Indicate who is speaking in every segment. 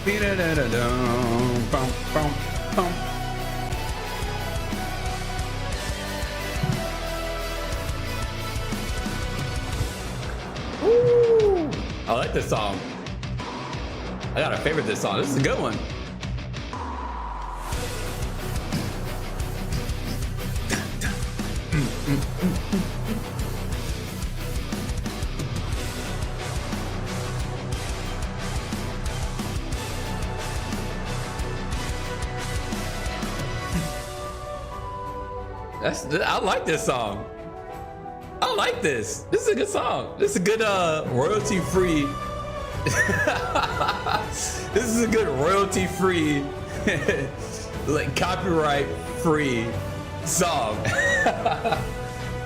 Speaker 1: Ooh, I like this song. I gotta favorite this song. This is a good one. I like this song. I like this. This is a good song. This is a good royalty free. This is a good royalty free, like copyright free song.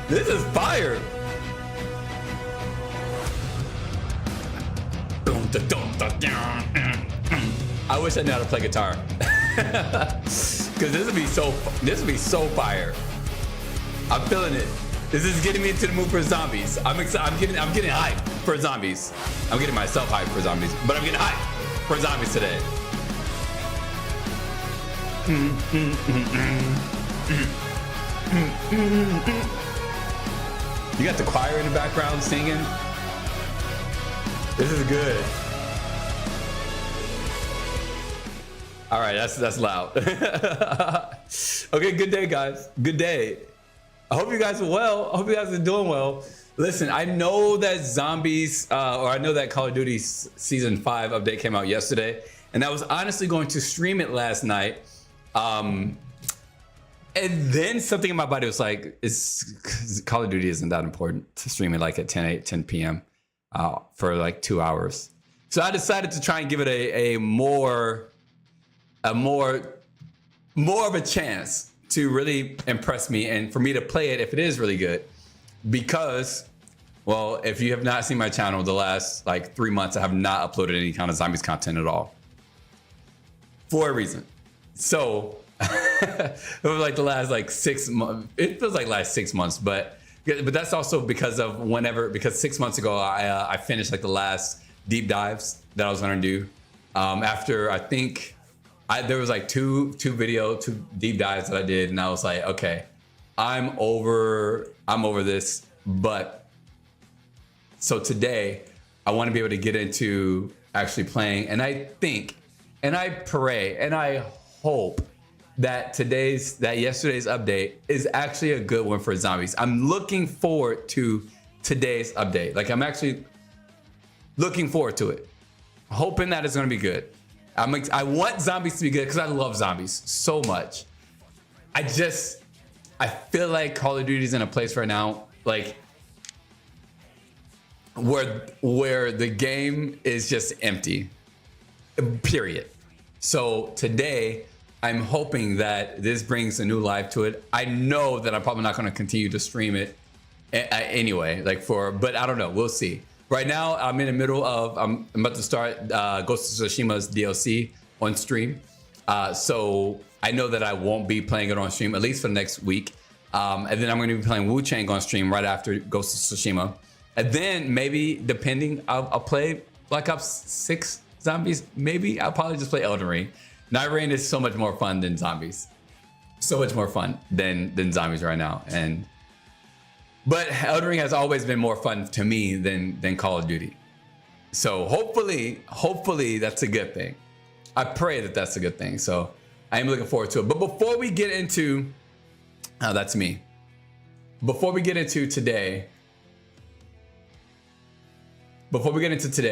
Speaker 1: This is fire. I wish I knew how to play guitar. Cause this would be so fire. I'm feeling it. This is getting me into the mood for zombies. I'm getting hyped for zombies. I'm getting myself hyped for zombies, but I'm getting hyped for zombies today. You got the choir in the background singing. This is good. All right, that's loud. Okay, good day, guys. Good day. I hope you guys are well. I hope you guys are doing well. Listen, I know that zombies, or I know that Call of Duty Season 5 update came out yesterday, and I was honestly going to stream it last night. And then something in my body was like, Call of Duty isn't that important to stream it like at 10 p.m. For like 2 hours. So I decided to try and give it a more of a chance to really impress me and for me to play it if it is really good. Because, well, if you have not seen my channel the last like 3 months, I have not uploaded any kind of zombies content at all. For a reason. So it was like the last like 6 months. It feels like last 6 months, but that's also because 6 months ago I finished like the last deep dives that I was gonna do. After I think there was like two deep dives that I did, and I was like, okay, I'm over this. But so today I want to be able to get into actually playing, and I think, and I pray, and I hope that yesterday's update is actually a good one for zombies. I'm looking forward to today's update. Like, I'm actually looking forward to it, hoping that it's going to be good. I want zombies to be good because I love zombies so much. I feel like Call of Duty's in a place right now, like where the game is just empty, period. So today, I'm hoping that this brings a new life to it. I know that I'm probably not going to continue to stream it anyway, but I don't know. We'll see. Right now, I'm in the middle of, I'm about to start Ghost of Tsushima's DLC on stream. So I know that I won't be playing it on stream, at least for the next week. And then I'm going to be playing Wu Chang on stream right after Ghost of Tsushima. And then maybe, depending, I'll play Black Ops 6 Zombies. Maybe I'll probably just play Elden Ring. Night Rain is so much more fun than zombies. So much more fun than zombies right now. But Elden Ring has always been more fun to me than Call of Duty. So hopefully that's a good thing. I pray that that's a good thing. So I am looking forward to it. But before we get into, that's me. Before we get into today, or before we get into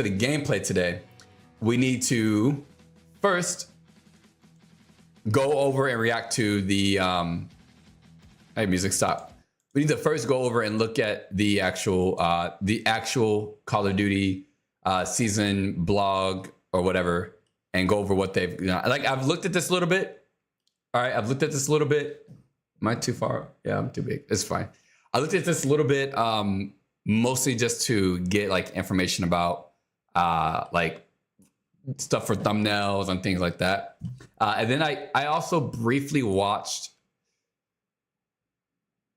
Speaker 1: the gameplay today, we need to first go over and react to the, hey, music, stop. We need to first go over and look at the actual Call of Duty season blog or whatever, and go over what they've, like, I've looked at this a little bit. All right, I've looked at this a little bit. Am I too far? Yeah, I'm too big. It's fine. I looked at this a little bit, mostly just to get like information about like stuff for thumbnails and things like that. And then I also briefly watched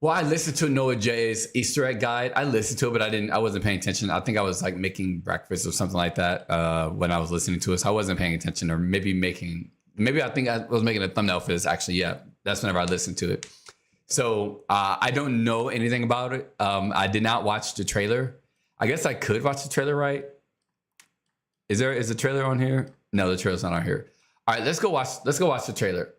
Speaker 1: Well, I listened to Noah J's Easter egg guide. I listened to it, but I wasn't paying attention. I think I was like making breakfast or something like that when I was listening to it. So I wasn't paying attention, or maybe I think I was making a thumbnail for this actually. Yeah, that's whenever I listened to it. So I don't know anything about it. I did not watch the trailer. I guess I could watch the trailer, right? Is the trailer on here? No, the trailer's not on here. All right, let's go watch the trailer.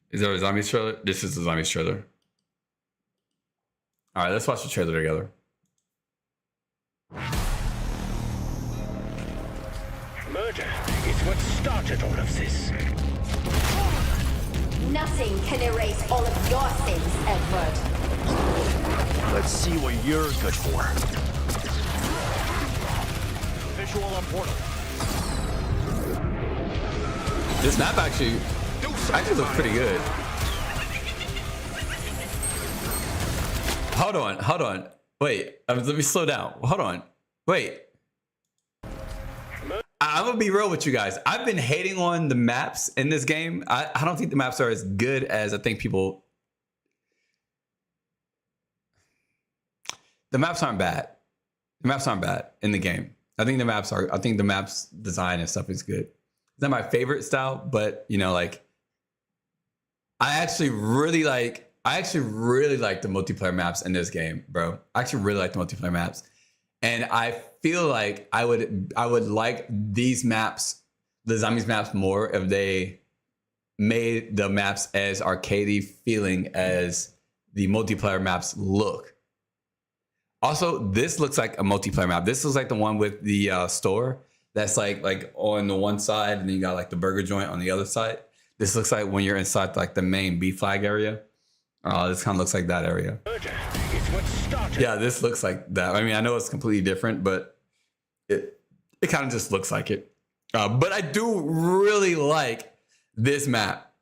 Speaker 1: Is there a zombies trailer? This is the zombies trailer. All right, let's watch the trailer together.
Speaker 2: Murder is what started all of this.
Speaker 3: Nothing can erase all of your sins, Edward.
Speaker 2: Let's see what you're good for. Visual on portal.
Speaker 1: This map actually looks pretty good. Hold on. Wait, let me slow down. Hold on. Wait. I'm gonna be real with you guys. I've been hating on the maps in this game. I don't think the maps are as good as I think people. The maps aren't bad. The maps aren't bad in the game. I think the maps design and stuff is good. It's not my favorite style, but you know, like I actually really like the multiplayer maps in this game, bro. I actually really like the multiplayer maps. And I feel like I would like these maps, the zombies maps, more if they made the maps as arcadey feeling as the multiplayer maps look. Also, this looks like a multiplayer map. This looks like the one with the store that's like on the one side, and then you got like the burger joint on the other side. This looks like when you're inside like the main B flag area. This kind of looks like that area. Yeah, this looks like that. I mean, I know it's completely different, but it kind of just looks like it. But I do really like this map,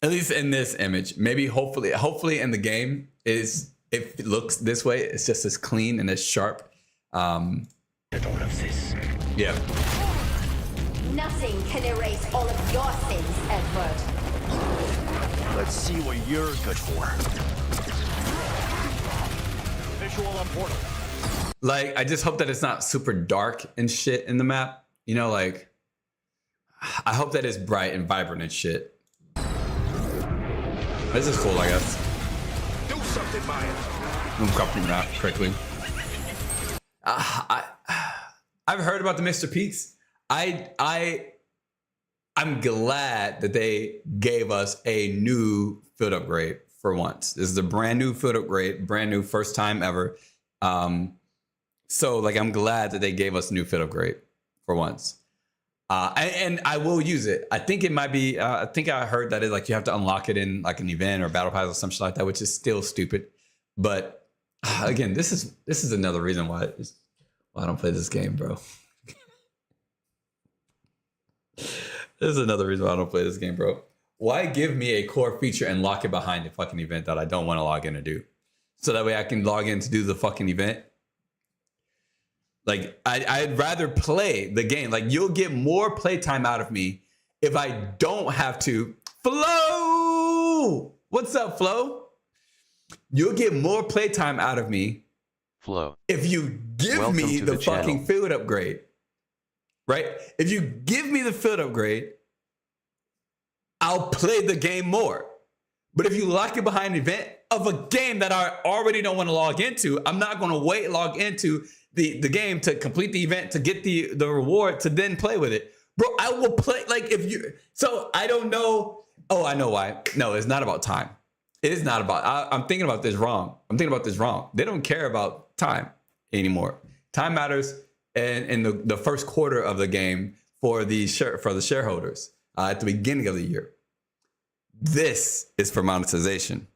Speaker 1: at least in this image. Maybe hopefully in the game if it looks this way, it's just as clean and as sharp. Yeah.
Speaker 3: Nothing can erase all of your sins, Edward.
Speaker 2: Let's see what you're good for. Visual on portal.
Speaker 1: Like, I just hope that it's not super dark and shit in the map. You know, like, I hope that it's bright and vibrant and shit. This is cool, I guess.
Speaker 2: Do something, Maya.
Speaker 1: I'm copying that quickly. I've heard about the Mr. Peaks. I'm glad that they gave us a new field upgrade for once. This is a brand new field upgrade, brand new, first time ever. So like, I'm glad that they gave us a new field upgrade for once. And I will use it. I think it might be, I think I heard that like you have to unlock it in like an event or battle pass or something like that, which is still stupid. But again, this is another reason why I don't play this game, bro. This is another reason why I don't play this game, bro. Why give me a core feature and lock it behind a fucking event that I don't want to log in to do? So that way I can log in to do the fucking event. Like, I'd rather play the game. Like, you'll get more playtime out of me if I don't have to. Flo! What's up, Flo? You'll get more playtime out of me,
Speaker 4: Flo,
Speaker 1: if you give me the fucking field upgrade. Right? If you give me the field upgrade, I'll play the game more. But if you lock it behind an event of a game that I already don't want to log into, I'm not going to log into the game to complete the event, to get the reward, to then play with it. Bro, I will play, like, if you, so I don't know. Oh, I know why. No, it's not about time. It is not about, I'm thinking about this wrong. They don't care about time anymore. Time matters in the first quarter of the game for the shareholders at the beginning of the year. This is for monetization.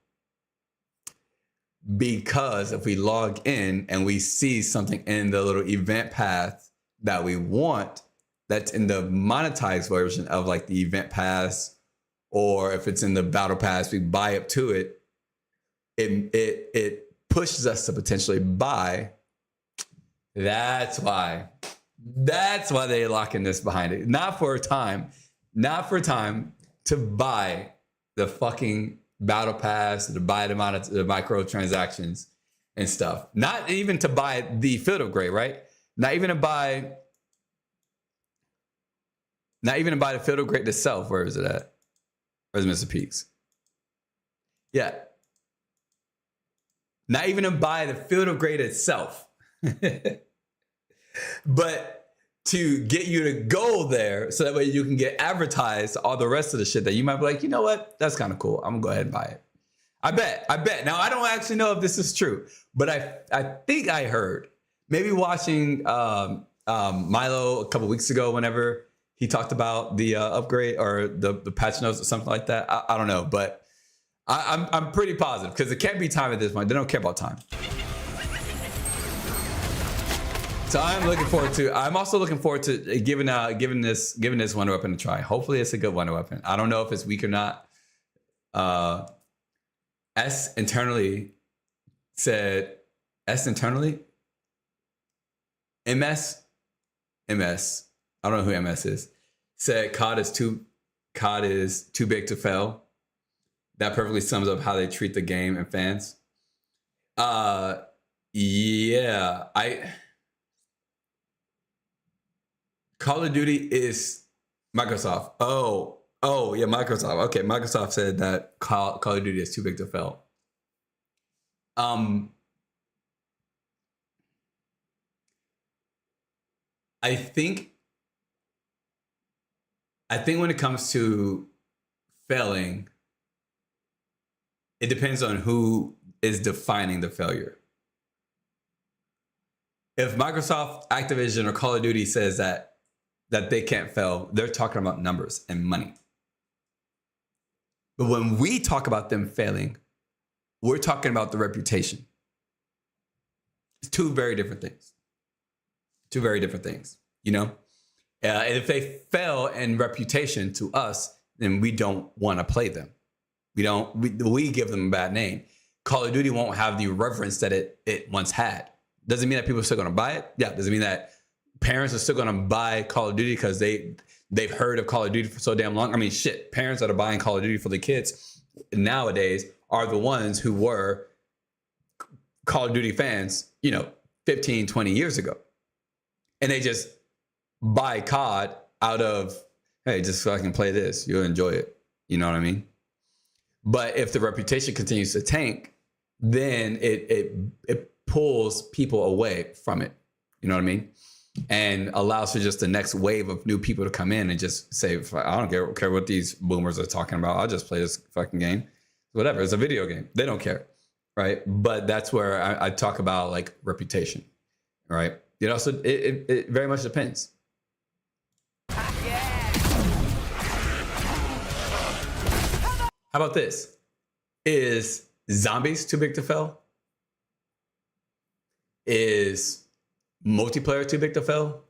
Speaker 1: Because if we log in and we see something in the little event path that we want, that's in the monetized version of like the event pass, or if it's in the battle pass, we buy up to it. It pushes us to potentially buy That's why. That's why they're locking this behind it. Not for a time to buy the fucking battle pass, to buy the microtransactions and stuff. Not even to buy the field upgrade, right? Not even to buy the field upgrade itself. Where is it at? Where's Mr. Peaks? Yeah. Not even to buy the field upgrade itself. But to get you to go there so that way you can get advertised all the rest of the shit that you might be like, you know what? That's kind of cool. I'm gonna go ahead and buy it. I bet. Now, I don't actually know if this is true, but I think I heard, maybe watching Milo a couple weeks ago, whenever he talked about the upgrade or the patch notes or something like that. I don't know, but I'm pretty positive because it can't be time at this point. They don't care about time. So I'm also looking forward to giving this Wonder Weapon a try. Hopefully it's a good Wonder Weapon. I don't know if it's weak or not. S internally. MS. I don't know who MS is. Said COD is too big to fail. That perfectly sums up how they treat the game and fans. Yeah, Call of Duty is Microsoft. Oh yeah, Microsoft. Okay, Microsoft said that Call of Duty is too big to fail. I think when it comes to failing, it depends on who is defining the failure. If Microsoft, Activision, or Call of Duty says that they can't fail, they're talking about numbers and money. But when we talk about them failing, we're talking about the reputation. It's two very different things. You know? And if they fail in reputation to us, then we don't want to play them. We give them a bad name. Call of Duty won't have the reverence that it once had. Doesn't mean that people are still going to buy it. Yeah, doesn't mean that parents are still going to buy Call of Duty because they've heard of Call of Duty for so damn long. I mean, shit, parents that are buying Call of Duty for the kids nowadays are the ones who were Call of Duty fans, 15, 20 years ago. And they just buy COD out of, hey, just so I can play this. You'll enjoy it. You know what I mean? But if the reputation continues to tank, then it pulls people away from it. You know what I mean? And allows for just the next wave of new people to come in and just say, I don't care what these boomers are talking about. I'll just play this fucking game. Whatever. It's a video game. They don't care. Right. But that's where I talk about like reputation. Right. So it very much depends. How about this? Is zombies too big to fail? Is multiplayer too big to fail?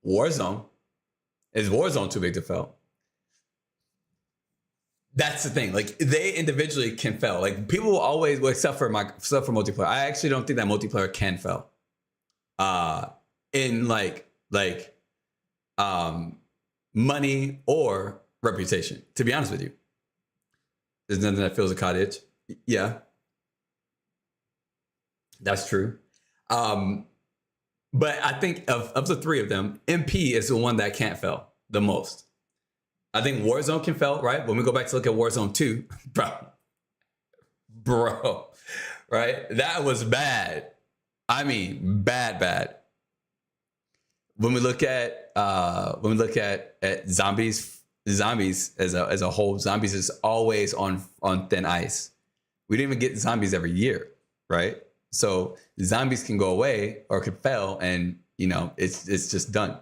Speaker 1: Warzone. Is Warzone too big to fail? That's the thing. Like, they individually can fail. Like, people will always, well, except for multiplayer. I actually don't think that multiplayer can fail. In money or reputation. To be honest with you, there's nothing that fills a COD itch. Yeah, that's true. But I think of the three of them, MP is the one that can't fail the most. I think Warzone can fail, right? When we go back to look at Warzone 2, bro, right? That was bad. I mean, bad. When we look at zombies as a whole, zombies is always on thin ice. We don't even get zombies every year, right? So zombies can go away or could fail, and it's just done.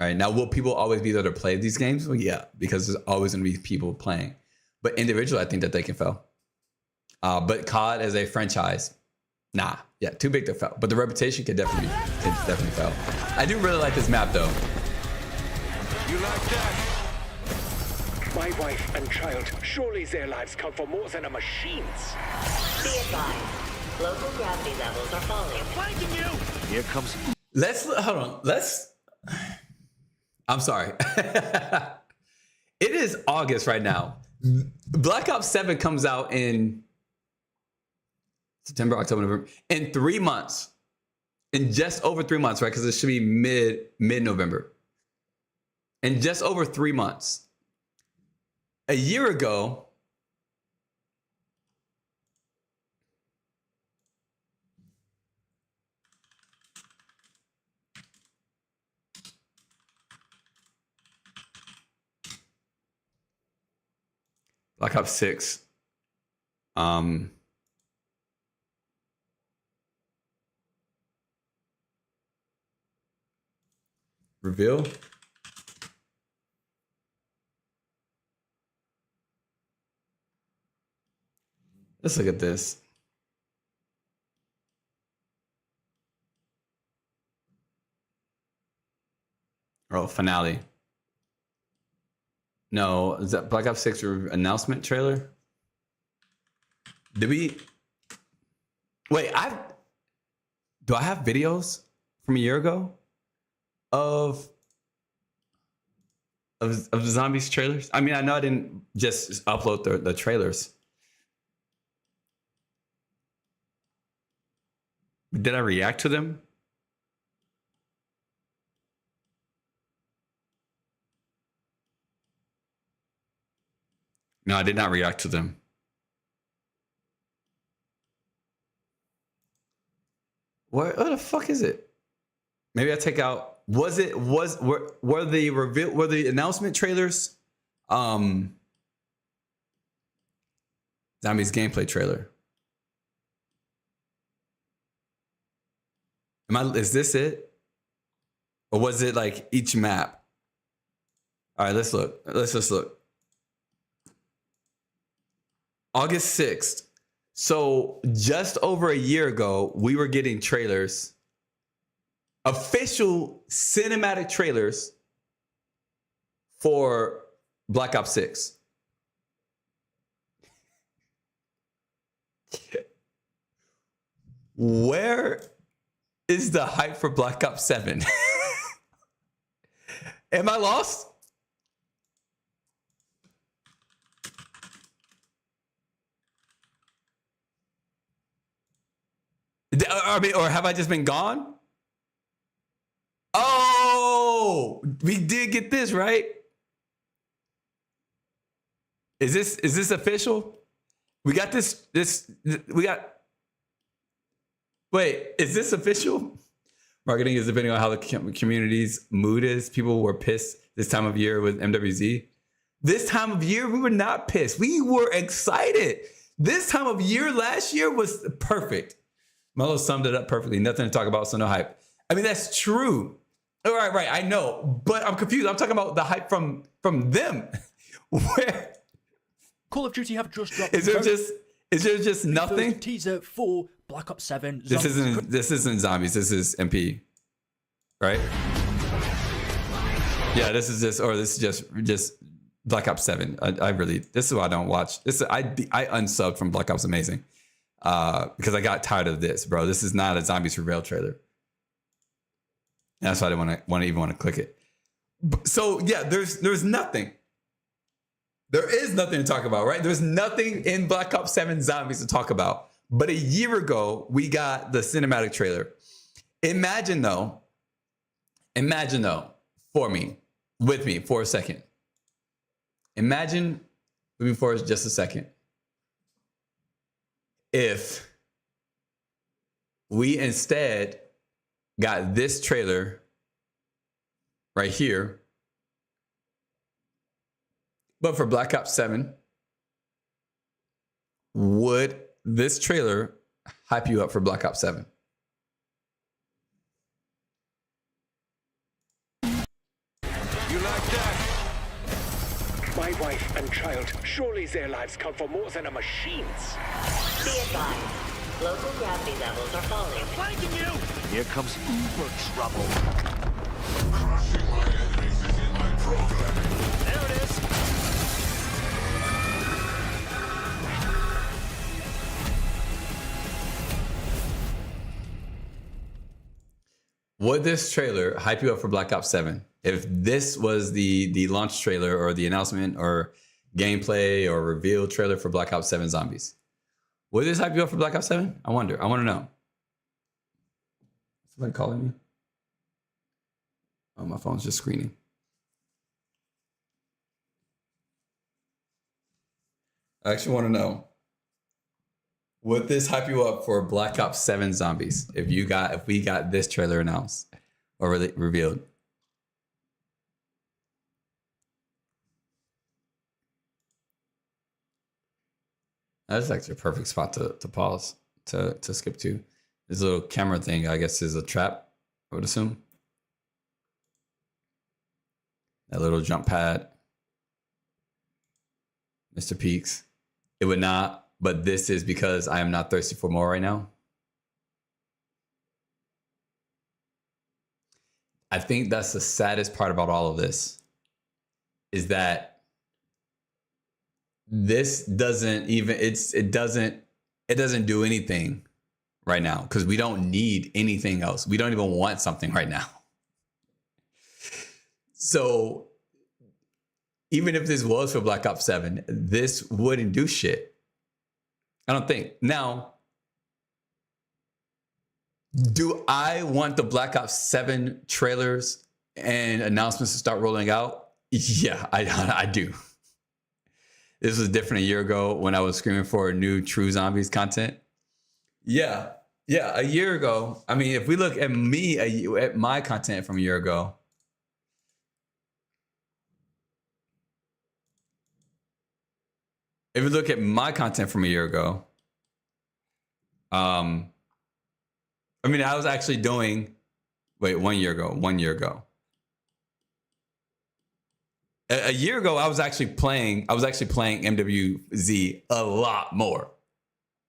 Speaker 1: All right. Now, will people always be there to play these games? Well, yeah, because there's always going to be people playing. But individually, I think that they can fail. But COD as a franchise, nah, yeah, too big to fail. But the reputation can definitely fail. I do really like this map, though.
Speaker 2: You like that? My wife and child, surely their lives count for more than a machine's.
Speaker 3: Be advised.
Speaker 4: Local gravity levels are falling.
Speaker 2: Flanking you!
Speaker 5: Here comes.
Speaker 1: Let's hold on. I'm sorry. It is August right now. Black Ops 7 comes out in September, October, November. In 3 months. In just over 3 months, right? Because it should be mid-November. In just over 3 months. A year ago, Black Ops 6. Reveal. Let's look at this. Oh, finale. No, is that Black Ops 6 announcement trailer? Did we? Wait, do I have videos from a year ago of the zombies trailers? I mean, I know I didn't just upload the trailers. Did I react to them? No, I did not react to them. What the fuck is it? Maybe I take out. Were the announcement trailers zombies gameplay trailer? Is this it? Or was it like each map? All right, let's look. Let's just look. August 6th. So just over a year ago, we were getting trailers, official cinematic trailers for Black Ops 6. Where is the hype for Black Ops 7? Am I lost? I mean, or have I just been gone? Oh, we did get this, right? Is this official? We got this. Wait, is this official? Marketing is depending on how the community's mood is. People were pissed this time of year with MWZ. This time of year, we were not pissed. We were excited. This time of year last year was perfect. Mello summed it up perfectly. Nothing to talk about, so no hype. I mean, that's true. All right, right. I know, but I'm confused. I'm talking about the hype from them. Where
Speaker 6: Call of Duty have just dropped.
Speaker 1: is there just nothing?
Speaker 6: Teaser for Black Ops 7.
Speaker 1: This isn't zombies. This is MP, right? Yeah, this is just Black Ops 7. This is why I don't watch. I unsubbed from Black Ops Amazing. Because I got tired of this, bro. This is not a Zombies Reveal trailer. That's why I didn't want to click it. So yeah, there's nothing. There is nothing to talk about, right? There's nothing in Black Ops 7 Zombies to talk about. But a year ago, we got the cinematic trailer. Imagine though, with me for a second. Imagine with me for just a second. If we instead got this trailer right here, but for Black Ops 7, would this trailer hype you up for Black Ops 7?
Speaker 2: You like that? My wife and child, surely their lives count for more than a machine's.
Speaker 4: Be advised, local gravity levels are falling.
Speaker 2: Flanking you!
Speaker 5: Here comes uber trouble.
Speaker 2: There it is!
Speaker 1: would this trailer hype you up for Black Ops 7? If this was the launch trailer or the announcement or gameplay or reveal trailer for Black Ops 7 Zombies, would this hype you up for Black Ops 7? I wonder. I want to know. Somebody calling me? Oh, my phone's just screening. I actually want to know. Would this hype you up for Black Ops 7 Zombies if we got this trailer announced or revealed? That's actually a perfect spot to pause, to skip to. This little camera thing, I guess, is a trap, I would assume. That little jump pad. Mr. Peaks. It would not, but this is because I am not thirsty for more right now. I think that's the saddest part about all of this, is that this doesn't even, it doesn't do anything right now because we don't need anything else. We don't even want something right now. So even if this was for Black Ops 7, this wouldn't do shit. I don't think. Now, do I want the Black Ops 7 trailers and announcements to start rolling out? Yeah, I do. This was different a year ago when I was screaming for new True Zombies content. Yeah, a year ago. I mean, if we look at at my content from a year ago, if you look at my content from a year ago, I mean, I was actually doing, 1 year ago. A year ago, I was actually playing MWZ a lot more.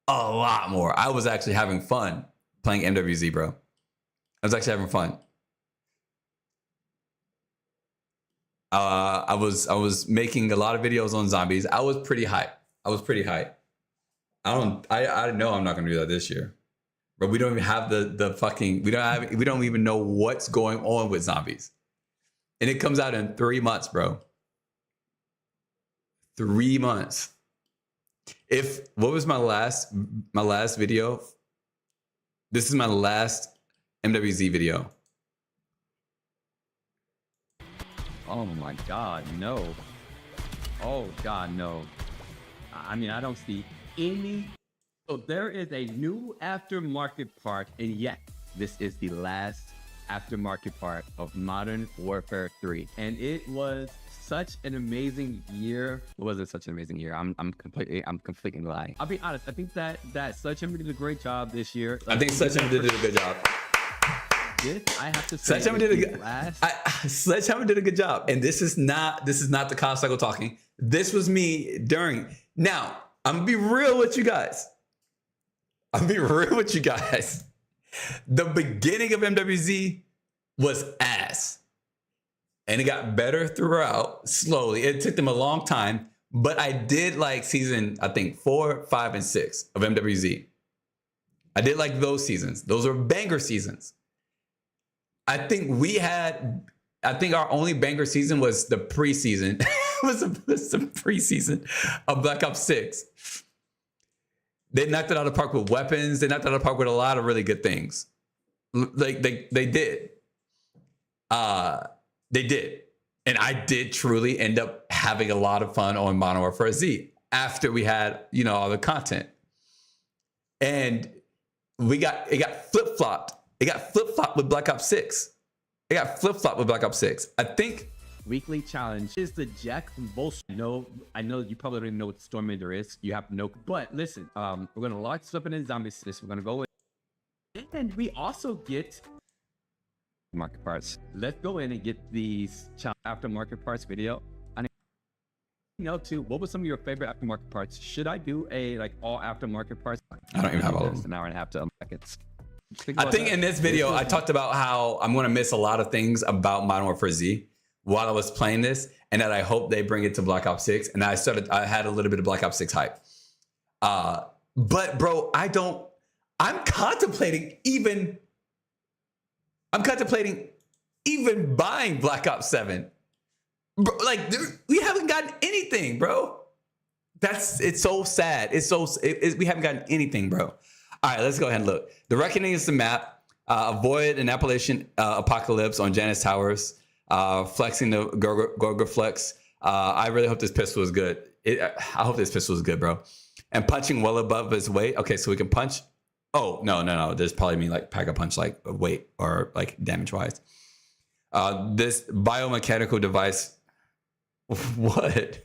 Speaker 1: I was actually having fun playing MWZ, bro. I was actually having fun. I was making a lot of videos on zombies. I was pretty hyped. I know I'm not gonna do that this year. But we don't even have we don't even know what's going on with zombies. And it comes out in 3 months, bro. 3 months. What was my last video? This is my last MWZ video.
Speaker 7: Oh my God, no. Oh God, no. I mean, I don't see any. So there is a new aftermarket part, and yet this is the last aftermarket part of Modern Warfare 3. And it was such an amazing year. Was it such an amazing year? I'm completely lying. I'll be honest. I think that Sledgehammer did a great job this year.
Speaker 1: I think Sledgehammer did a good job.
Speaker 7: I have to say,
Speaker 1: Sledgehammer did a good job, and this is not the Kyle Cycle talking. This was me during. Now I'm gonna be real with you guys. The beginning of MWZ was ass, and it got better throughout slowly. It took them a long time, but I did like season, I think 4, 5, and 6 of MWZ. I did like those seasons. Those were banger seasons. I think our only banger season was the preseason. was the preseason of Black Ops 6. They knocked it out of the park with weapons. They knocked it out of the park with a lot of really good things. Like they did. They did. And I did truly end up having a lot of fun on Modern Warfare Z after we had, all the content. And it got flip-flopped. It got flip-flopped with Black Ops 6. I think
Speaker 7: weekly challenge is the Jack bullshit. No, I know you probably don't even know what Storm Raider is. You have no, but listen, we're gonna launch stuff in the zombie system. We're gonna go in, and we also get market parts. Let's go in and get these aftermarket parts video. I know too. What was some of your favorite aftermarket parts? Should I do a all aftermarket parts?
Speaker 1: I don't even have all of them.
Speaker 7: An hour and a half to unpack it.
Speaker 1: I think in this video, I talked about how I'm going to miss a lot of things about Modern Warfare Z while I was playing this, and that I hope they bring it to Black Ops 6. And I had a little bit of Black Ops 6 hype. But bro, I'm contemplating even I'm contemplating even buying Black Ops 7. Bro, like, we haven't gotten anything, bro. It's so sad. We haven't gotten anything, bro. All right, let's go ahead and look. The Reckoning is the map. Avoid an Appalachian apocalypse on Janus Towers. Flexing the Gorga Flex. I really hope this pistol is good. I hope this pistol is good, bro. And punching well above his weight. Okay, so we can punch. Oh, no. There's probably mean like pack a punch like weight or like damage wise. This biomechanical device. What?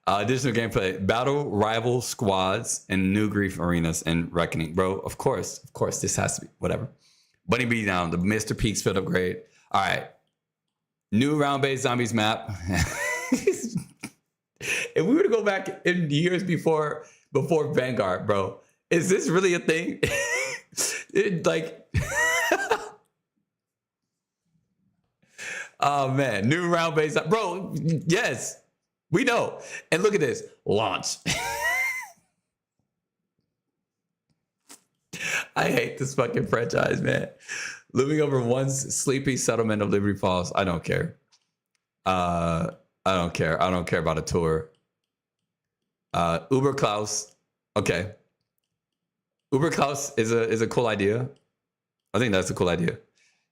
Speaker 1: Additional gameplay. Battle rival squads and New Grief arenas and Reckoning. Bro, of course, this has to be. Whatever. Bunny Bee down. The Mr. Peaksfield upgrade. All right. New round-based zombies map. If we were to go back in years before Vanguard, bro, is this really a thing? Oh man, new round-based, bro. Yes, we know. And look at this, launch. I hate this fucking franchise, man. Living over one's sleepy settlement of Liberty Falls. I don't care. I don't care. I don't care about a tour. Uber Klaus. Okay. Uber Klaus is a cool idea. I think that's a cool idea.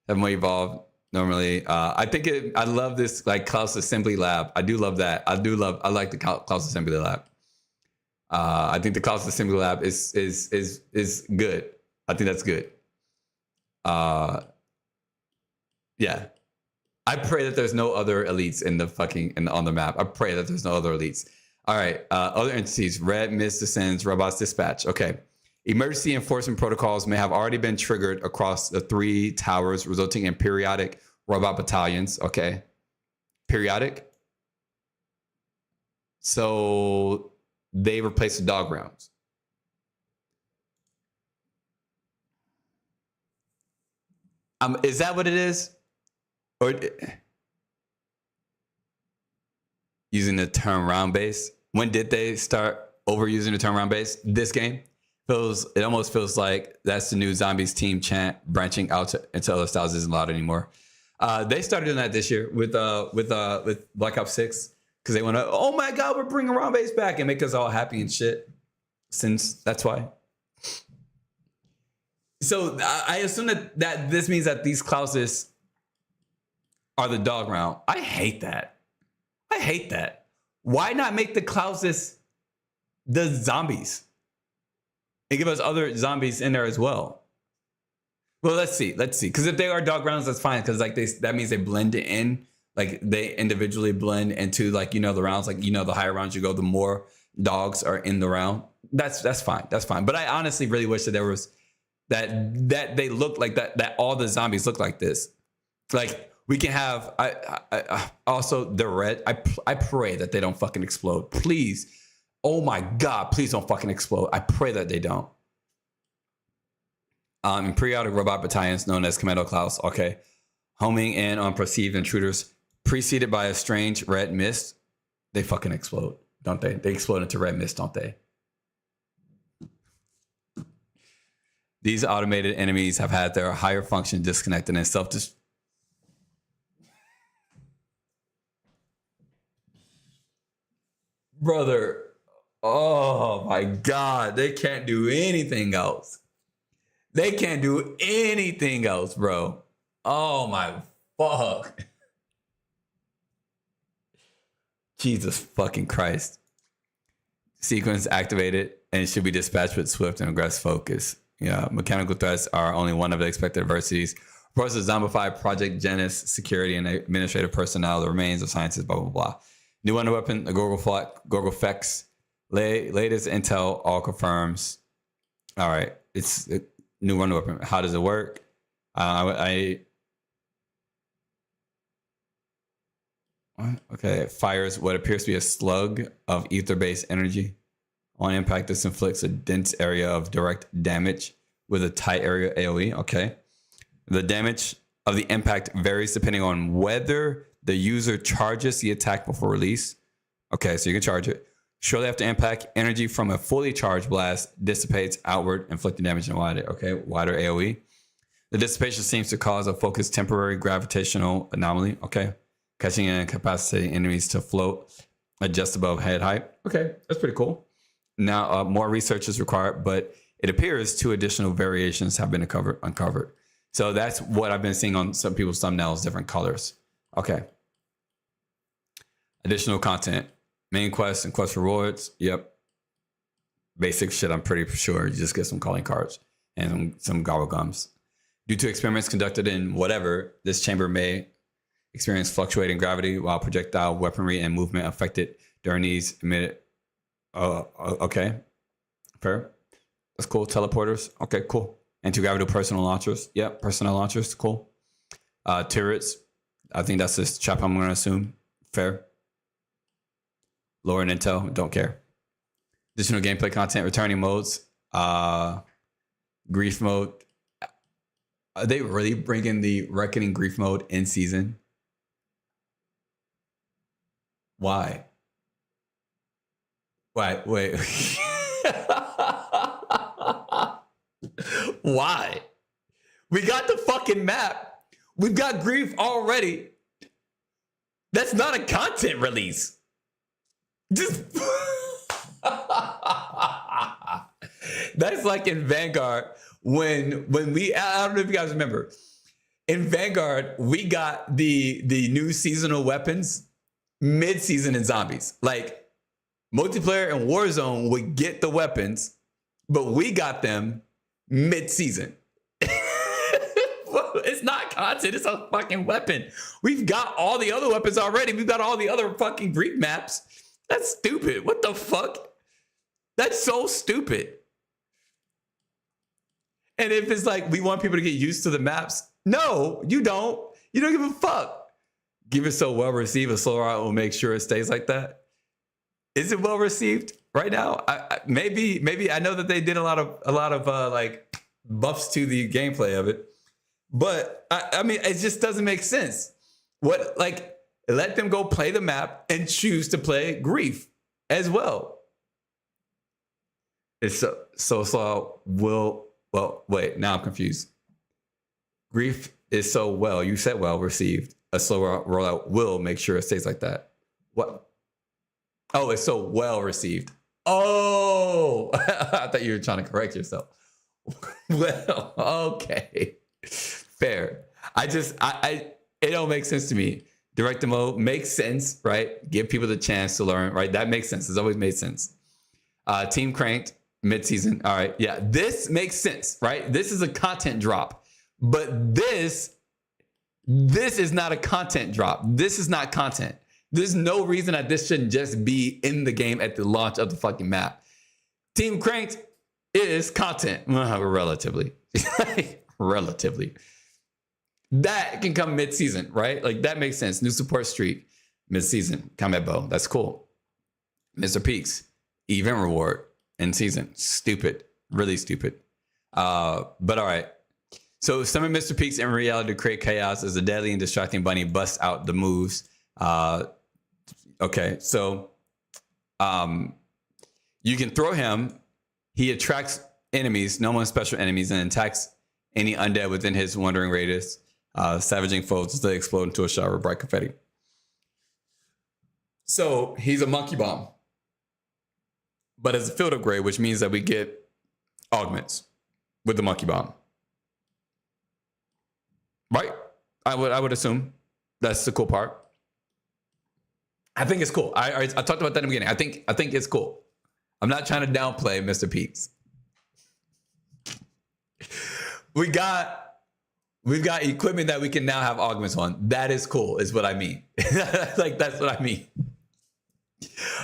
Speaker 1: Have more evolved normally. I love this like Klaus Assembly Lab. I do love that. I like the Klaus Assembly Lab. I think the Klaus Assembly Lab is good. I think that's good. Yeah. I pray that there's no other elites on the map. I pray that there's no other elites. All right. Other entities, Red Mist descends, Robots Dispatch. Okay. Emergency enforcement protocols may have already been triggered across the 3 towers, resulting in periodic robot battalions. Okay. Periodic. So they replace the dog rounds. Is that what it is? Or using the term round base? When did they start overusing the term round base? This game it almost feels like that's the new Zombies team chant branching out into other styles isn't allowed anymore. They started doing that this year with Black Ops 6 because they want to. Oh my God, we're bringing round base back and make us all happy and shit. Since that's why. So I assume that this means that these Klauses are the dog round. I hate that. Why not make the Klauses the zombies and give us other zombies in there as well? Well, let's see. Because if they are dog rounds, that's fine. Because like that means they blend in. Like they individually blend into like the rounds. Like the higher rounds you go, the more dogs are in the round. That's fine. But I honestly really wish that there was. That they look like that all the zombies look like this. Like we can have I also the red. I pray that they don't fucking explode. Please. Oh my God, please don't fucking explode. I pray that they don't. In periodic robot battalions known as Commando Klaus, okay. Homing in on perceived intruders preceded by a strange red mist. They fucking explode, don't they? They explode into red mist, don't they? These automated enemies have had their higher function disconnected and self-destruct. Brother, oh my God, they can't do anything else. Bro. Oh my fuck. Jesus fucking Christ. Sequence activated and should be dispatched with swift and aggressive focus. Yeah, mechanical threats are only one of the expected adversities. Reports of zombified Project Janus security and administrative personnel, the remains of scientists, blah, blah, blah. New wonder weapon, the Gorgo Fex. Latest intel all confirms. All right, it's a new wonder weapon. How does it work? Okay, it fires what appears to be a slug of ether-based energy. On impact, this inflicts a dense area of direct damage with a tight area AoE. Okay. The damage of the impact varies depending on whether the user charges the attack before release. Okay, so you can charge it. Shortly after impact, energy from a fully charged blast dissipates outward, inflicting damage and wider. Okay, wider AoE. The dissipation seems to cause a focused temporary gravitational anomaly. Okay. Catching and incapacitating enemies to float just above head height. Okay, that's pretty cool. Now, more research is required, but it appears 2 additional variations have been uncovered. So that's what I've been seeing on some people's thumbnails, different colors. Okay. Additional content. Main quest and quest rewards. Yep. Basic shit, I'm pretty sure. You just get some calling cards and some gobble gums. Due to experiments conducted in whatever, this chamber may experience fluctuating gravity while projectile weaponry and movement affected during these emitted. Okay. Fair. That's cool. Teleporters. Okay, cool. Anti-gravity personal launchers. Yep, personal launchers. Cool. Turrets. I think that's this chap I'm going to assume. Fair. Lower intel. Don't care. Additional gameplay content. Returning modes. Grief mode. Are they really bringing the Reckoning Grief mode in season? Why? Wait. Why? We got the fucking map. We've got Grief already. That's not a content release. Just that's like in Vanguard when we, I don't know if you guys remember, in Vanguard we got the new seasonal weapons mid-season in Zombies. Like multiplayer and Warzone would get the weapons, but we got them mid-season. It's not content, it's a fucking weapon. We've got all the other weapons already. We've got all the other fucking Grief maps. That's stupid. What the fuck? That's so stupid. And if it's like we want people to get used to the maps, no, you don't. You don't give a fuck. Give it so well received, a slow route will make sure it stays like that. Is it well received right now? Maybe I know that they did a lot of like buffs to the gameplay of it, but I mean it just doesn't make sense. What, like, let them go play the map and choose to play Grief as well. It's so slow. Well, wait, now I'm confused. Grief is so well, you said well received. A slow rollout will make sure it stays like that. What? Oh, it's so well received. Oh, I thought you were trying to correct yourself. Well, okay. Fair. It don't make sense to me. Direct demo makes sense, right? Give people the chance to learn, right? That makes sense. It's always made sense. Team Cranked, mid-season. All right. Yeah, this makes sense, right? This is a content drop. But this is not a content drop. This is not content. There's no reason that this shouldn't just be in the game at the launch of the fucking map. Team Cranked is content, relatively. Relatively. That can come mid-season, right? Like, that makes sense. New support streak, mid-season. Combat bow, that's cool. Mr. Peaks, event reward in season. Stupid, really stupid. But all right. So summon Mr. Peaks in reality to create chaos as a deadly and distracting bunny busts out the moves. Okay, so you can throw him. He attracts enemies, no more special enemies, and attacks any undead within his wandering radius, savaging foes as they explode into a shower of bright confetti. So he's a monkey bomb, but as a field upgrade, which means that we get augments with the monkey bomb. Right? I would assume that's the cool part. I think it's cool. I talked about that in the beginning. I think it's cool. I'm not trying to downplay Mr. Peaks. We've got equipment that we can now have augments on. That is cool, is what I mean. Like, that's what I mean.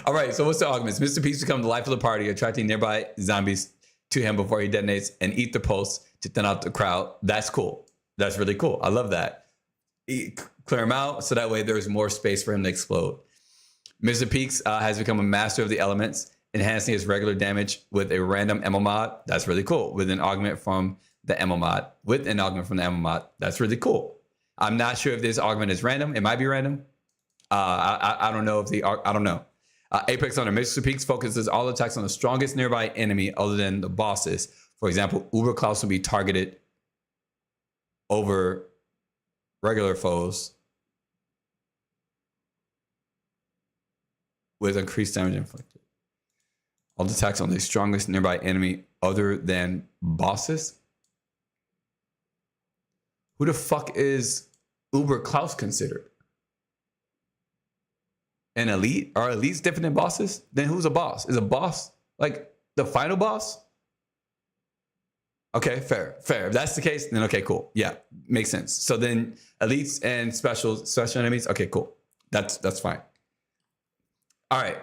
Speaker 1: All right, so what's the augments? Mr. Peaks becomes the life of the party, attracting nearby zombies to him before he detonates and eat the pulse to thin out the crowd. That's cool. That's really cool. I love that. Clear him out so that way there's more space for him to explode. Mr. Peaks has become a master of the elements, enhancing his regular damage with a random ammo mod. That's really cool. With an augment from the ammo mod. That's really cool. I'm not sure if this augment is random. It might be random. I don't know if I don't know. Apex Hunter. Mr. Peaks focuses all attacks on the strongest nearby enemy other than the bosses. For example, Uber Klaus will be targeted over regular foes with increased damage inflicted. All attacks on the strongest nearby enemy other than bosses. Who the fuck is Uber Klaus considered? An elite? Are elites different than bosses? Then who's a boss? Is a boss like the final boss? Okay, fair. If that's the case, then okay, cool. Yeah, makes sense. So then elites and special enemies. Okay, cool. That's fine. All right.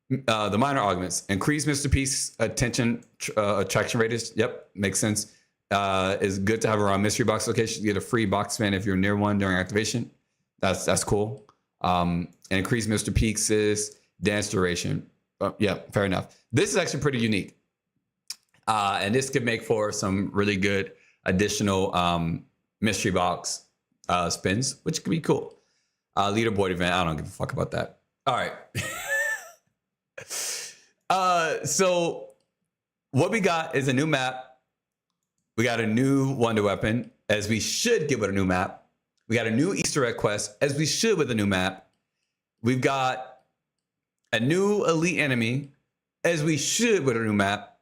Speaker 1: The minor augments. Increase Mr. Peace attention attraction radius. Yep, makes sense. Is good to have around mystery box locations. You get a free box span if you're near one during activation. That's cool. And increase Mr. Peace's dance duration. Yeah, fair enough. This is actually pretty unique. And this could make for some really good additional mystery box spins, which could be cool. Leaderboard event. I don't give a fuck about that. All right. So what we got is a new map. We got a new wonder weapon, as we should get with a new map. We got a new Easter egg quest, as we should with a new map. We've got a new elite enemy, as we should with a new map.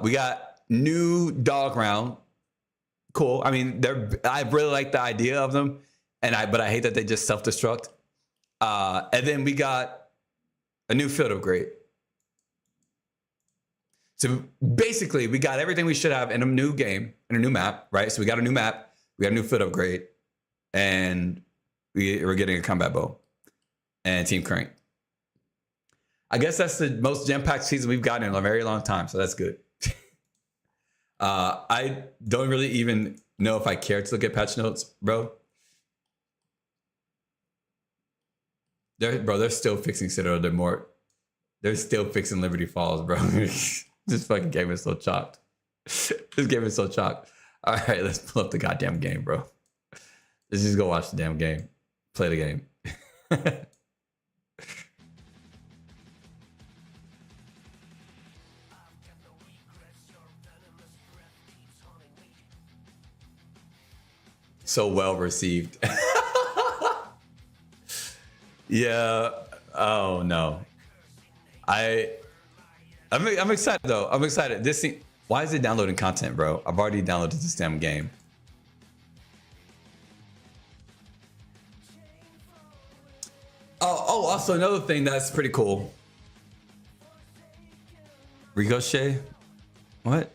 Speaker 1: We got new dog round. Cool. I mean, I really like the idea of them, but I hate that they just self-destruct. And then we got a new field upgrade. So basically, we got everything we should have in a new game, in a new map, right? So we got a new map, we got a new field upgrade, and we're getting a combat bow and Team Crank. I guess that's the most gem-packed season we've gotten in a very long time, so that's good. I don't really even know if I care to look at patch notes, bro. They're still fixing Citadel. They're still fixing Liberty Falls, bro. This fucking game is so chalked. This game is so chalked. All right, let's pull up the goddamn game, bro. Let's just go watch the damn game. Play the game. So well received. Yeah. Oh no. I'm excited though. I'm excited. Why is it downloading content, bro? I've already downloaded this damn game. Oh, also another thing that's pretty cool. Ricochet? What?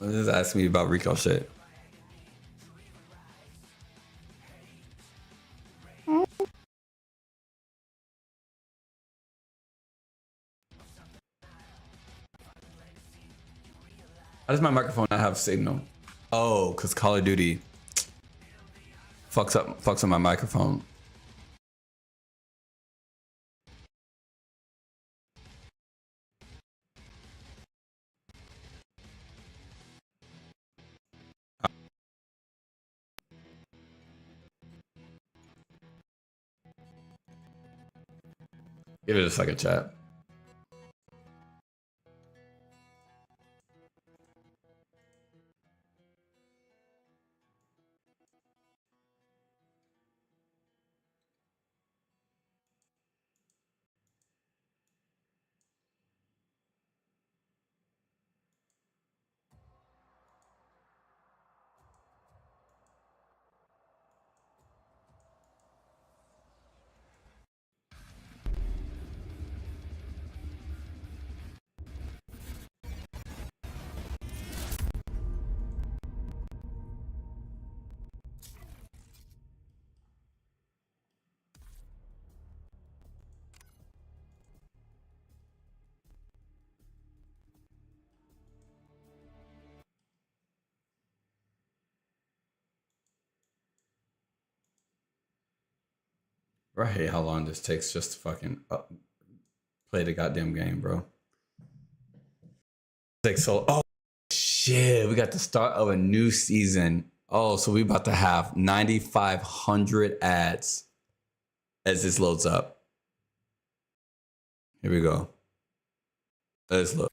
Speaker 1: Just ask me about Ricochet. How does my microphone not have signal? Oh, because Call of Duty fucks up my microphone. Give it a second, chat. I hate how long this takes just to fucking play the goddamn game, bro. Oh shit, we got the start of a new season. Oh, so we about to have 9,500 ads as this loads up. Here we go. Let's look.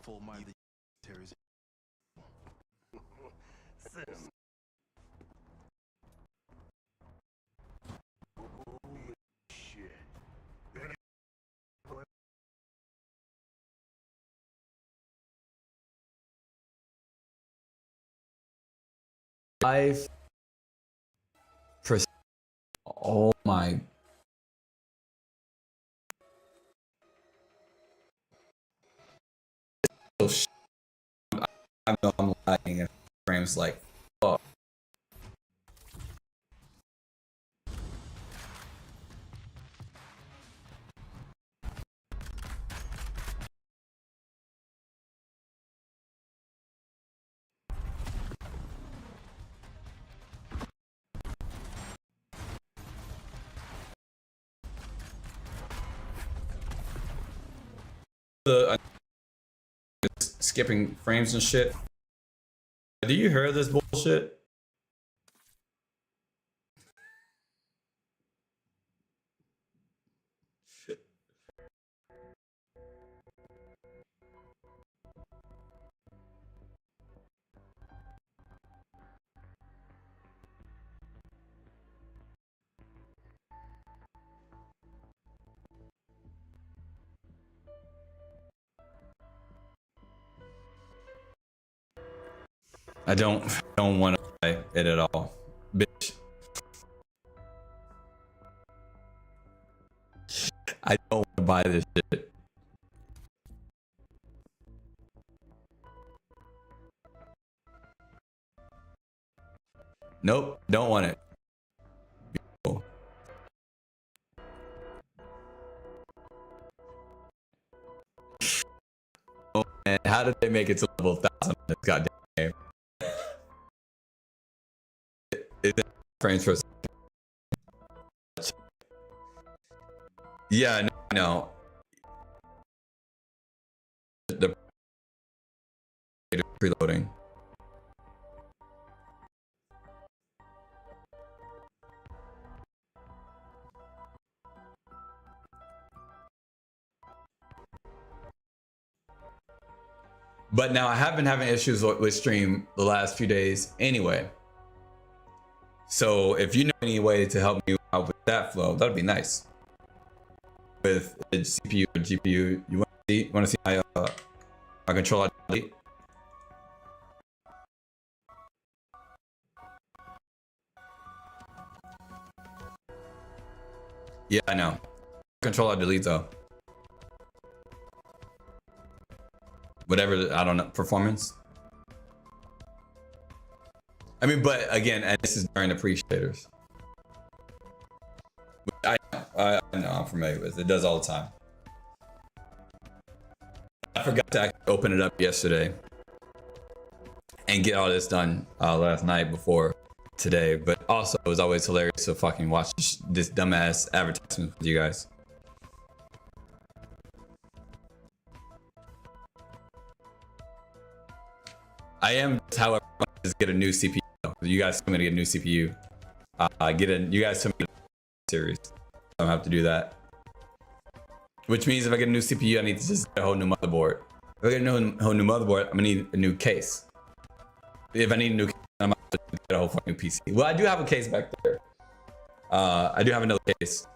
Speaker 8: full mind the Terry's. Holy shit.
Speaker 1: Life. Oh my. Oh, shit. I know I'm lagging in frames like fuck. Skipping frames and shit. Do you hear this bullshit? I don't want to buy it at all, bitch. I don't want to buy this shit. Nope, don't want it. Beautiful. Oh man, how did they make it to level 1000 in this goddamn game? Is it frames per second? Yeah, no. The preloading. But now I have been having issues with stream the last few days anyway. So if you know any way to help me out with that flow, that'd be nice. With the CPU or GPU, you want to see my controller delete? Yeah, I know. Controller delete though. Whatever, I don't know, performance. I mean, but again, and this is during the pre-shaders. I know, I'm familiar with it. It does all the time. I forgot to actually open it up yesterday and get all this done last night before today. But also, it was always hilarious to fucking watch this dumbass advertisement with you guys. I am, however, just get a new CPU. You guys told me to get a new CPU. You guys told me a series. I don't have to do that. Which means if I get a new CPU, I need to just get a whole new motherboard. If I get a whole new motherboard, I'm gonna need a new case. If I need a new case, I'm gonna have to get a whole fucking new PC. Well, I do have a case back there. I do have another case.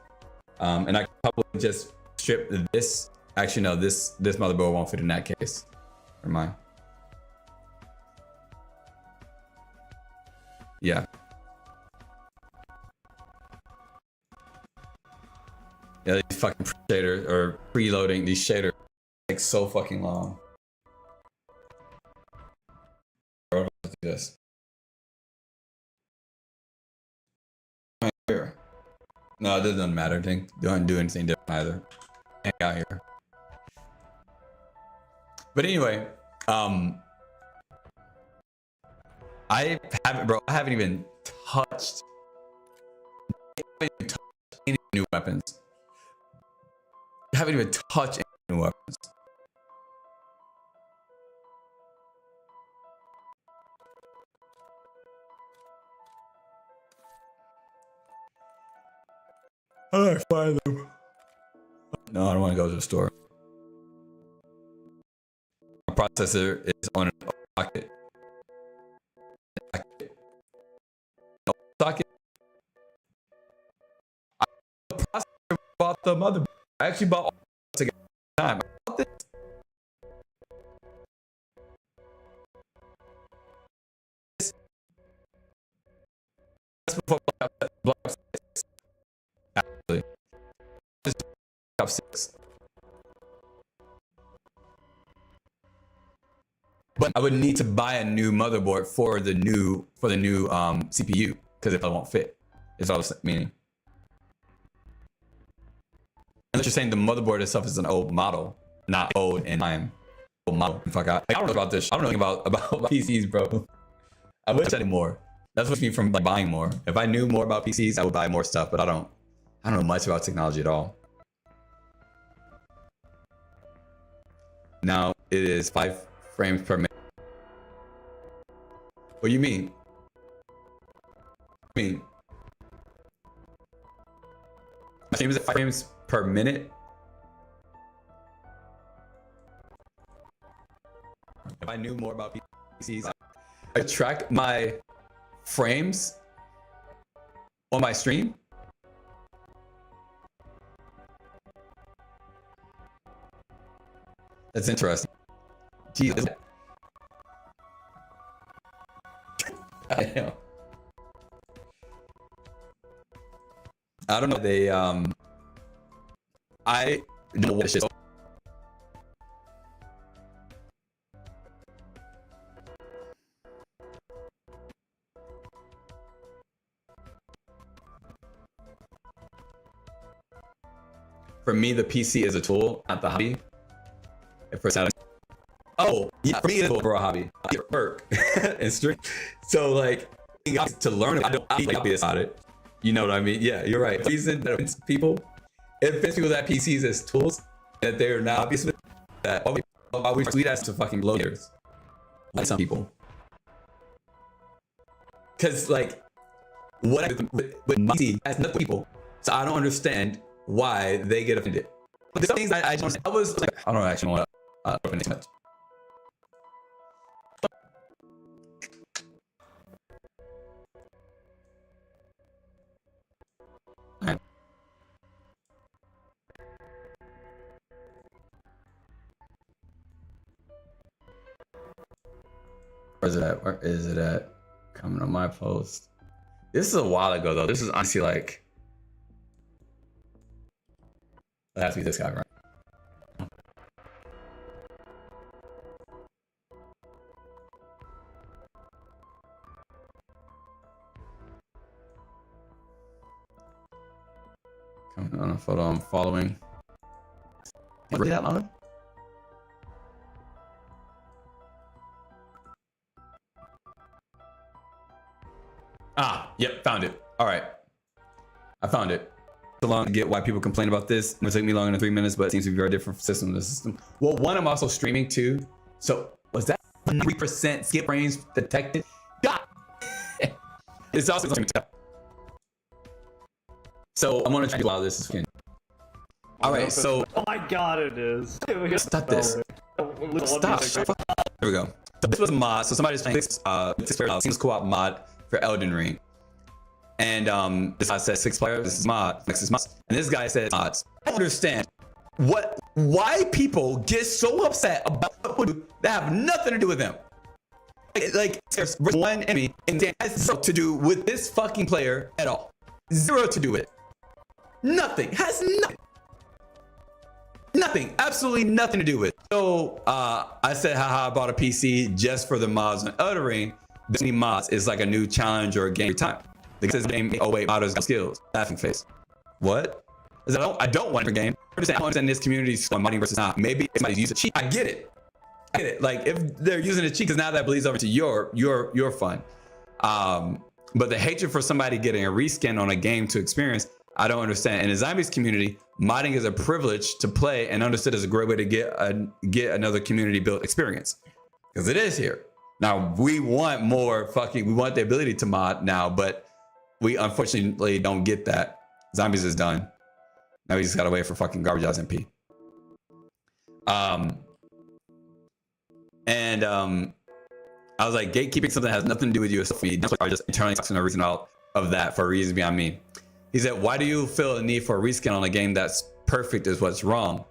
Speaker 1: And I could probably just strip this. Actually, no, this motherboard won't fit in that case. Never mind. Yeah. Yeah, these fucking shaders or preloading these shaders take so fucking long. Let's do this. Here. No, it doesn't matter. Don't do anything different either. Hang out here. But anyway, I haven't even touched any new weapons. I haven't even touched any new weapons. How do I find them? No, I don't want to go to the store. processor is on a socket. Socket. I bought the motherboard. I actually bought all together time. I bought this. That's before Black Ops 6. Actually, just Black Ops 6. But I would need to buy a new motherboard for the new CPU because if it won't fit, is what I was meaning. Unless you're saying the motherboard itself is an old model, not old in time. Old model. Fuck, I don't know about this. I don't know anything about PCs, bro. I wish I knew more. That's what me from like buying more. If I knew more about PCs, I would buy more stuff. But I don't know much about technology at all. Now it is 5 frames per minute. What do you mean? My stream is at 5 frames per minute. If I knew more about PCs, I track my frames on my stream. That's interesting. Jesus. I know. I don't know. They I don't know what shit. For me, the PC is a tool, not the hobby. Oh, yeah, for me it's a tool for a hobby. I work and stream. So like to learn, I don't be obvious about it. You know what I mean? Yeah, you're right. The reason that offends people, it offends people that PCs as tools, that they're not obvious with that. Why we sweet ass to fucking blow years? Like some people. Because like what I do with my PC as other people, so I don't understand why they get offended. But there's things I was like, I don't actually want to open it too much. Right. Where is it at? Where is it at? Coming on my post. This is a while ago though. This is honestly like, it has to be this guy, right? Coming on a photo I'm following. Really that long? Ah, yep, found it. All right, I found it. So long to get why people complain about this. It would take me longer than 3 minutes, but it seems to be very different system to system. Well, one, I'm also streaming too. So was that 3% skip frames detected? God. It's also streaming too. So I'm gonna try to do all this again. All right, so
Speaker 9: oh my god, it is.
Speaker 1: stop this. Stop. There we go. So this was a mod. So somebody's playing this Seamless Co-op mod for Elden Ring. And this guy says 6 players. This is mod. This is mod. And this guy says mods. I don't understand why people get so upset about that have nothing to do with them. Like there's one enemy and it has zero to do with this fucking player at all. Zero to do with it. Nothing. Has nothing. Nothing. Absolutely nothing to do with it. So I said, haha, I bought a PC just for the mods on Elden Ring. This new mods is like a new challenge or a game every time. Because this game, oh wait, modders got skills. Laughing face. What? I don't want a game. I don't understand this community on modding versus not. Maybe if somebody uses a cheat. I get it. Like if they're using a cheat, because now that bleeds over to your fun. But the hatred for somebody getting a reskin on a game to experience, I don't understand. In the zombies community, modding is a privilege to play and understood as a great way to get another community built experience. Because it is here. Now we want more we want the ability to mod now, but we unfortunately don't get that. Zombies is done. Now we just gotta wait for fucking Garbage House MP. And I was like, gatekeeping something that has nothing to do with you. So me, that's why I just internally talking a reason out of that for a reason beyond me. He said, why do you feel a need for a reskin on a game that's perfect is what's wrong?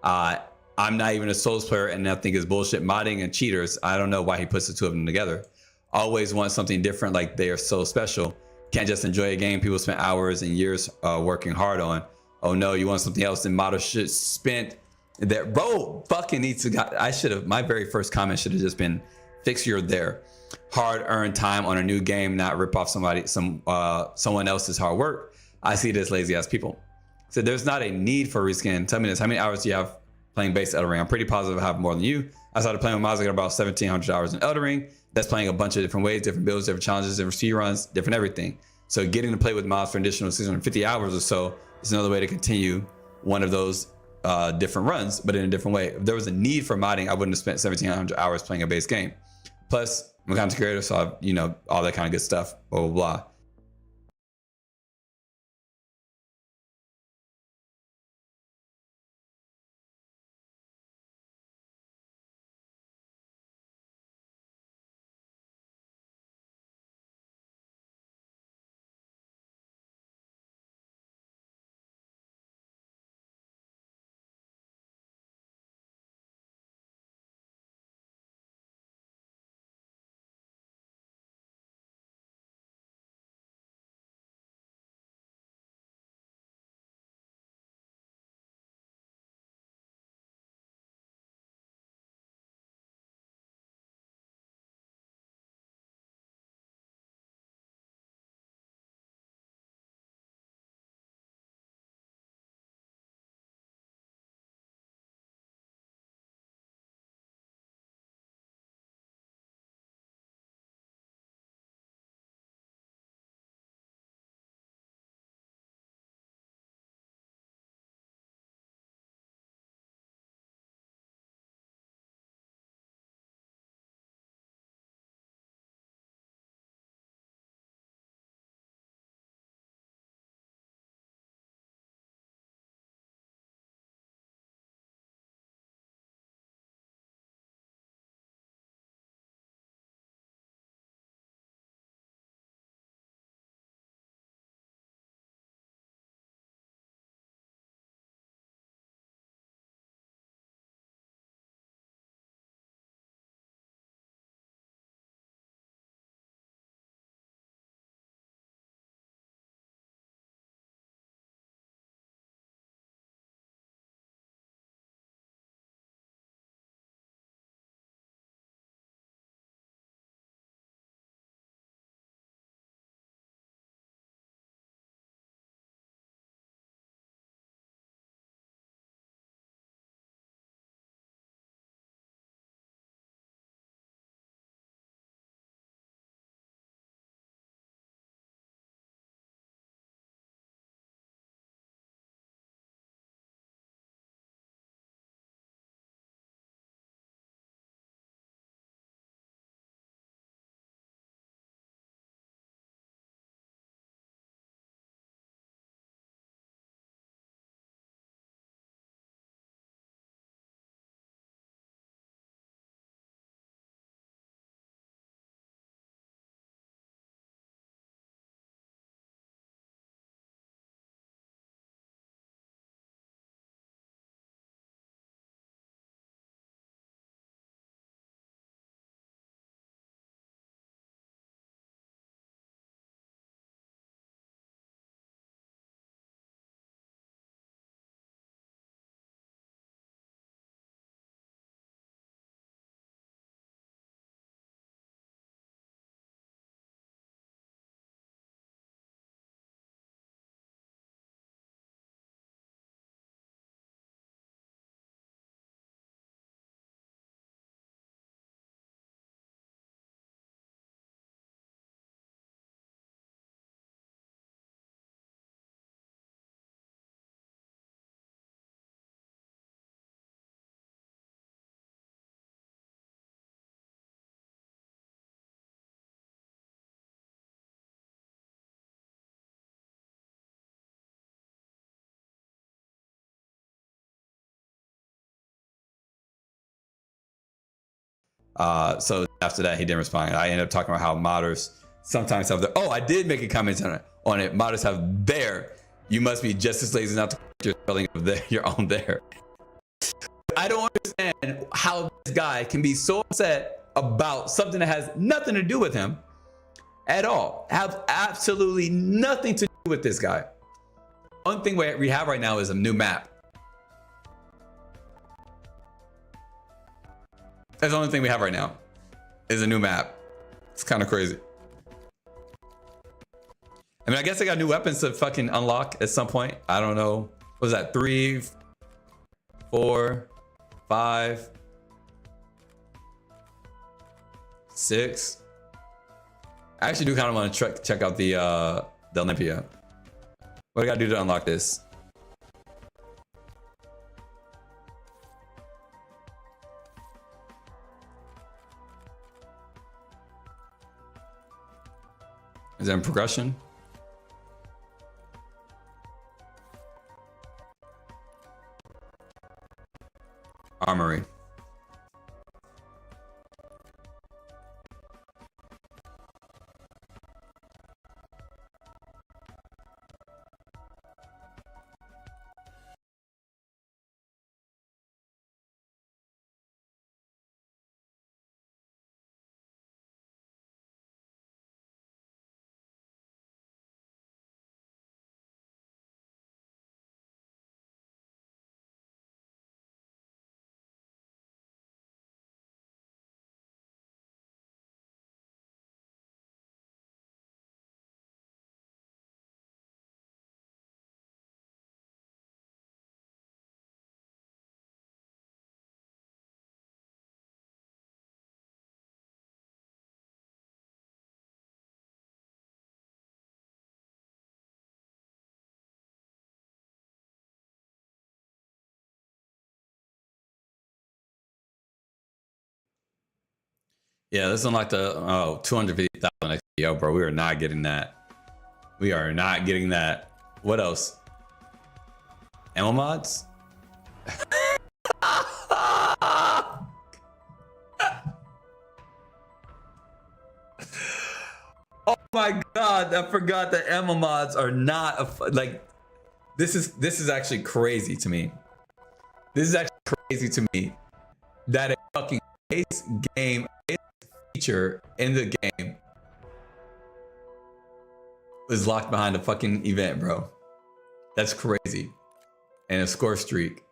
Speaker 1: I'm not even a Souls player and I think it's bullshit modding and cheaters. I don't know why he puts the two of them together. Always want something different, like they are so special. Can't just enjoy a game people spent hours and years working hard on. Oh no, you want something else, and model shit spent that. Bro fucking needs to, I should have, my very first comment should have just been, fix your there. Hard earned time on a new game, not rip off someone else's hard work. I see this lazy ass people. So there's not a need for reskin. Tell me this, how many hours do you have playing base Elden Ring? I'm pretty positive I have more than you. I started playing with Miles, I got about 1,700 hours in Elden Ring. That's playing a bunch of different ways, different builds, different challenges, different speed runs, different everything. So getting to play with Miles for an additional 650 hours or so is another way to continue one of those different runs, but in a different way. If there was a need for modding, I wouldn't have spent 1,700 hours playing a base game. Plus, I'm a content creator, so I've, you know, all that kind of good stuff, blah, blah, blah. So after that, he didn't respond. I ended up talking about how modders sometimes have their. Oh, I did make a comment on it. Modders have their. You must be just as lazy not to correct your spelling of your own there. I don't understand how this guy can be so upset about something that has nothing to do with him at all. Have absolutely nothing to do with this guy. One thing we have right now is a new map. That's the only thing we have right now is a new map. It's kind of crazy. I mean, I guess I got new weapons to fucking unlock at some point. I don't know. What was that? 3, 4, 5, 6. I actually do kind of want to check out the Olympia. What do I gotta do to unlock this? Is that in progression? Armory. Yeah, let's unlock the 250,000 XP. Bro, we are not getting that. We are not getting that. What else? Ammo mods? Oh my god, I forgot that ammo mods are not like this is actually crazy to me. This is actually crazy to me that a fucking base game feature in the game was locked behind a fucking event, bro. That's crazy. And a score streak.